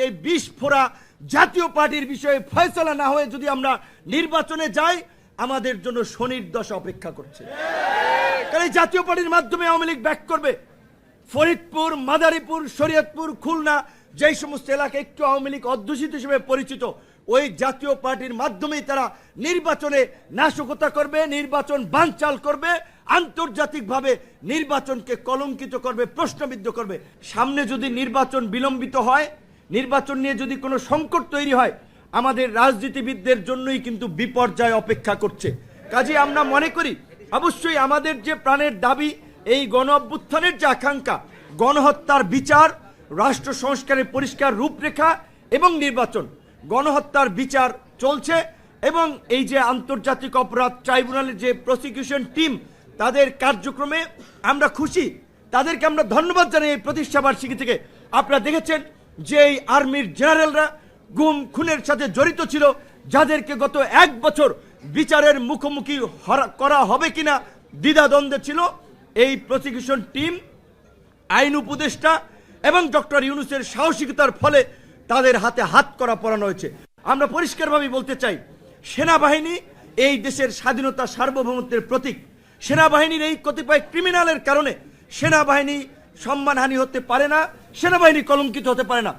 এই বিস্ফোরা জাতীয় পার্টির বিষয়ে ফয়সালা না হয়ে যদি আমরা নির্বাচনে যাই, আমাদের জন্য শনির দশা অপেক্ষা করছে। কারণ এই জাতীয় পার্টির মাধ্যমে আওয়ামী লীগ ব্যাক করবে। ফরিদপুর, মাদারীপুর, শরীয়তপুর, খুলনা, যেই সমস্ত এলাকা একটু আওয়ামী লীগ অধ্যুষিত হিসেবে পরিচিত, ওই জাতীয় পার্টির মাধ্যমেই তারা নির্বাচনে নাশকতা করবে, নির্বাচন বানচাল করবে, আন্তর্জাতিকভাবে নির্বাচনকে কলঙ্কিত করবে, প্রশ্নবিদ্ধ করবে। সামনে যদি নির্বাচন বিলম্বিত হয়, নির্বাচন নিয়ে যদি কোনো সংকট তৈরি হয়, আমাদের রাজনীতিবিদদের জন্যই কিন্তু বিপর্যয় অপেক্ষা করছে। কাজে আমরা মনে করি অবশ্যই আমাদের যে প্রাণের দাবি, এই গণ অভ্যুত্থানের যে আকাঙ্ক্ষা, গণহত্যার বিচার, রাষ্ট্র সংস্কারের পরিষ্কার রূপরেখা এবং নির্বাচন। গণহত্যার বিচার চলছে এবং এই যে আন্তর্জাতিক অপরাধ ট্রাইব্যুনালের যে প্রসিকিউশন টিম, তাদের কার্যক্রমে আমরা খুশি, তাদেরকে আমরা ধন্যবাদ জানাই। এই প্রতিষ্ঠাবার্ষিকী থেকে আপনারা দেখেছেন যে এই আর্মির জেনারেলরা গুম খুনের সাথে জড়িত ছিল, যাদেরকে গত 1 বছর বিচারের মুখোমুখি করা হবে কিনা দ্বিধাদ্বন্দ্বে ছিল, এই প্রসিকিউশন টিম, আইন উপদেষ্টা এবং ডক্টর ইউনূসের সাহসিকতার ফলে তাদের হাতে হাত করা পরানো হয়েছে। আমরা পরিষ্কারভাবে বলতে চাই, সেনাবাহিনী এই দেশের স্বাধীনতা সার্বভৌমত্বের প্রতীক। সেনাবাহিনীর এই কতিপয় ক্রিমিনালের কারণে সেনাবাহিনী সম্মানহানি হতে পারে না, সেনাবাহিনী কলঙ্কিত হতে পারে না।